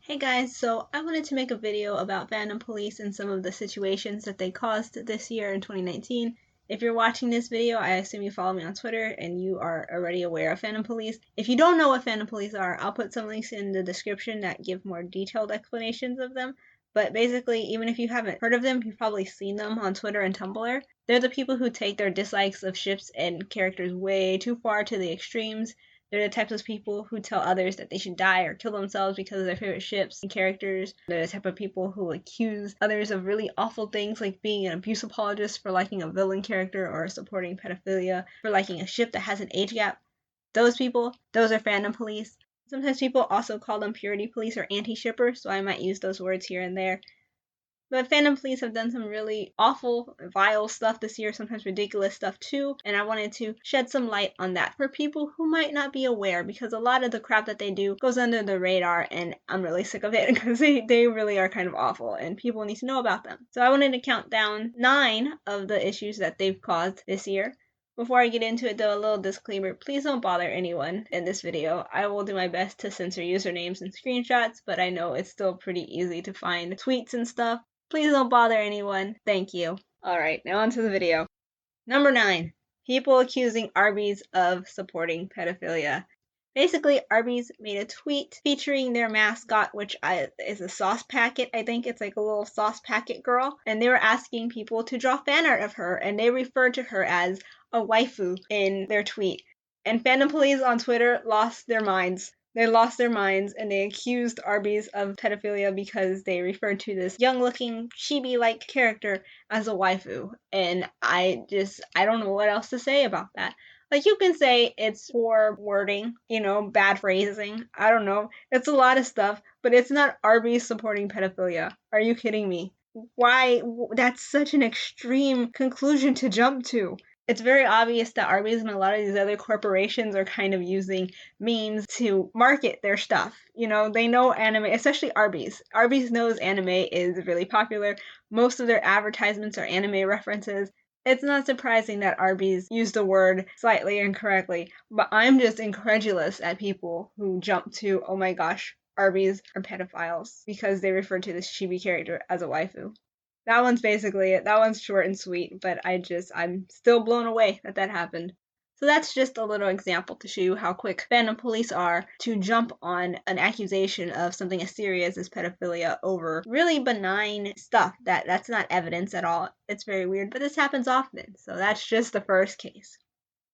Hey guys, so I wanted to make a video about fandom police and some of the situations that they caused this year in 2019. If you're watching this video, I assume you follow me on Twitter and you are already aware of fandom police. If you don't know what fandom police are, I'll put some links in the description that give more detailed explanations of them. But basically, even if you haven't heard of them, you've probably seen them on Twitter and Tumblr. They're the people who take their dislikes of ships and characters way too far to the extremes. They're the types of people who tell others that they should die or kill themselves because of their favorite ships and characters. They're the type of people who accuse others of really awful things like being an abuse apologist for liking a villain character or supporting pedophilia for liking a ship that has an age gap. Those people, those are fandom police. Sometimes people also call them purity police or anti-shippers, so I might use those words here and there. But fandom police have done some really awful, vile stuff this year, sometimes ridiculous stuff too, and I wanted to shed some light on that for people who might not be aware, because a lot of the crap that they do goes under the radar, and I'm really sick of it because they really are kind of awful, and people need to know about them. So I wanted to count down 9 of the issues that they've caused this year. Before I get into it though, a little disclaimer, please don't bother anyone in this video. I will do my best to censor usernames and screenshots, but I know it's still pretty easy to find tweets and stuff. Please don't bother anyone. Thank you. Alright, now onto the video. Number 9. People accusing Arby's of supporting pedophilia. Basically, Arby's made a tweet featuring their mascot, which is a sauce packet. I think it's like a little sauce packet girl. And they were asking people to draw fan art of her, and they referred to her as a waifu in their tweet. And fandom police on Twitter lost their minds. They lost their minds and they accused Arby's of pedophilia because they referred to this young-looking chibi-like character as a waifu. And I don't know what else to say about that. Like, you can say it's poor wording, bad phrasing. I don't know. It's a lot of stuff, but it's not Arby's supporting pedophilia. Are you kidding me? Why? That's such an extreme conclusion to jump to. It's very obvious that Arby's and a lot of these other corporations are kind of using memes to market their stuff. They know anime, especially Arby's. Arby's knows anime is really popular. Most of their advertisements are anime references. It's not surprising that Arby's used the word slightly incorrectly, but I'm just incredulous at people who jump to, oh my gosh, Arby's are pedophiles because they refer to this chibi character as a waifu. That one's basically it. That one's short and sweet, but I'm still blown away that happened. So that's just a little example to show you how quick fandom police are to jump on an accusation of something as serious as pedophilia over really benign stuff that's not evidence at all. It's very weird, but this happens often. So that's just the first case.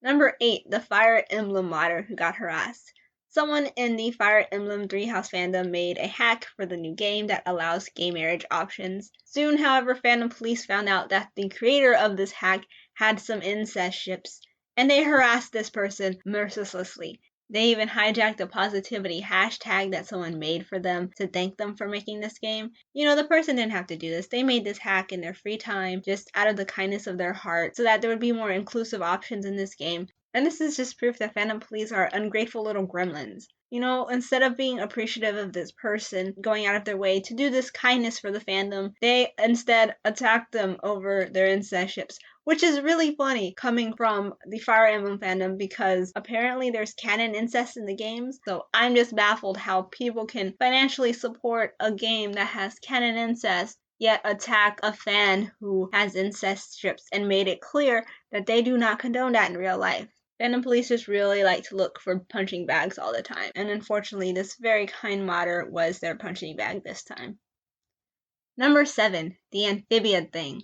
Number 8, the Fire Emblem modder who got harassed. Someone in the Fire Emblem 3 House fandom made a hack for the new game that allows gay marriage options. Soon, however, fandom police found out that the creator of this hack had some incest ships, and they harassed this person mercilessly. They even hijacked a positivity hashtag that someone made for them to thank them for making this game. The person didn't have to do this. They made this hack in their free time, just out of the kindness of their heart, so that there would be more inclusive options in this game. And this is just proof that fandom police are ungrateful little gremlins. Instead of being appreciative of this person going out of their way to do this kindness for the fandom, they instead attack them over their incest ships, which is really funny coming from the Fire Emblem fandom because apparently there's canon incest in the games. So I'm just baffled how people can financially support a game that has canon incest yet attack a fan who has incest ships and made it clear that they do not condone that in real life. Fandom police just really like to look for punching bags all the time, and unfortunately this very kind modder was their punching bag this time. Number 7, the amphibian thing.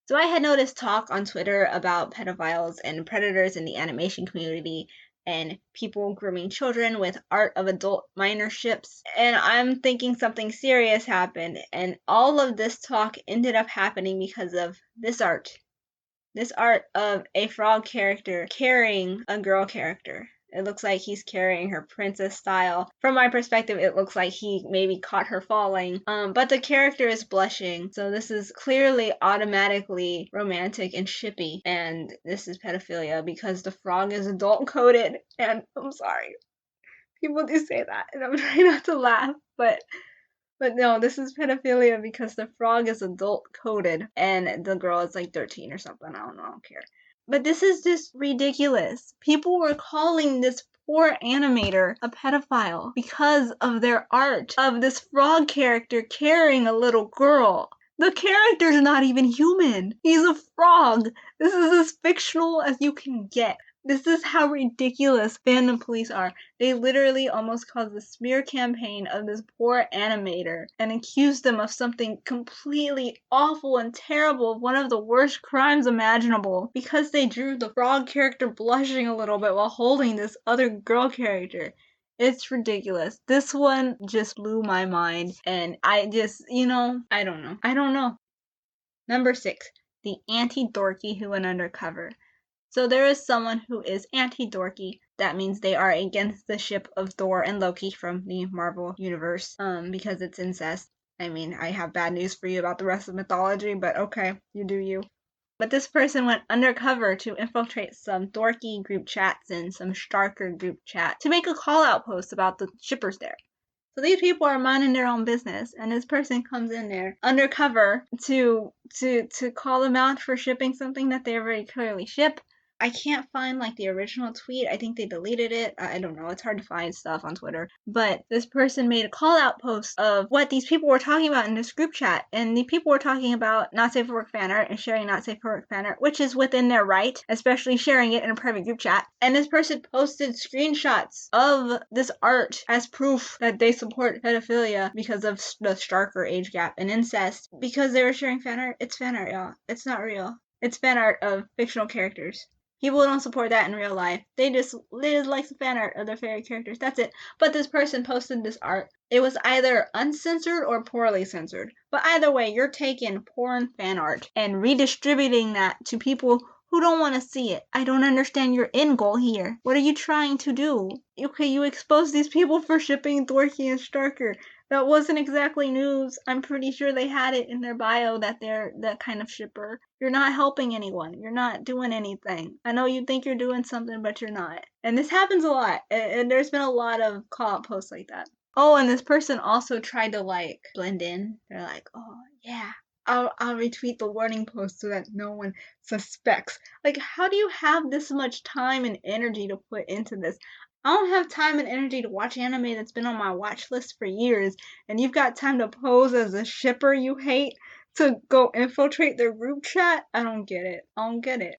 So I had noticed talk on Twitter about pedophiles and predators in the animation community and people grooming children with art of adult minor ships, and I'm thinking something serious happened, and all of this talk ended up happening because of this art. This art of a frog character carrying a girl character. It looks like he's carrying her princess style. From my perspective, it looks like he maybe caught her falling. But the character is blushing, so this is clearly automatically romantic and shippy. And this is pedophilia because the frog is adult coded. And I'm sorry, people do say that, and I'm trying not to laugh, but no, this is pedophilia because the frog is adult coded and the girl is like 13 or something. I don't care. But this is just ridiculous. People were calling this poor animator a pedophile because of their art of this frog character carrying a little girl. The character's not even human. He's a frog. This is as fictional as you can get. This is how ridiculous fandom police are. They literally almost caused a smear campaign of this poor animator and accused them of something completely awful and terrible, one of the worst crimes imaginable, because they drew the frog character blushing a little bit while holding this other girl character. It's ridiculous. This one just blew my mind, and I just, I don't know. Number 6, the anti-dorky who went undercover. So there is someone who is anti-dorky. That means they are against the ship of Thor and Loki from the Marvel Universe, because it's incest. I mean, I have bad news for you about the rest of mythology, but okay, you do you. But this person went undercover to infiltrate some dorky group chats and some Starker group chat to make a call-out post about the shippers there. So these people are minding their own business, and this person comes in there undercover to call them out for shipping something that they already clearly ship. I can't find the original tweet. I think they deleted it. I don't know. It's hard to find stuff on Twitter. But this person made a call out post of what these people were talking about in this group chat. And the people were talking about not safe for work fan art and sharing not safe for work fan art, which is within their right, especially sharing it in a private group chat. And this person posted screenshots of this art as proof that they support pedophilia because of the Starker age gap and incest. Because they were sharing fan art. It's fan art, y'all. It's not real. It's fan art of fictional characters. People don't support that in real life. They just like the fan art of their favorite characters. That's it. But this person posted this art. It was either uncensored or poorly censored. But either way, you're taking porn fan art and redistributing that to people who don't want to see it. I don't understand your end goal here. What are you trying to do? Okay, you exposed these people for shipping Dorky and Starker. That wasn't exactly news. I'm pretty sure they had it in their bio that they're that kind of shipper. You're not helping anyone. You're not doing anything. I know you think you're doing something, but you're not. And this happens a lot. And there's been a lot of call-out posts like that. Oh, and this person also tried to blend in. They're like, oh, yeah. I'll retweet the warning post so that no one suspects. How do you have this much time and energy to put into this? I don't have time and energy to watch anime that's been on my watch list for years, and you've got time to pose as a shipper you hate to go infiltrate their group chat? I don't get it.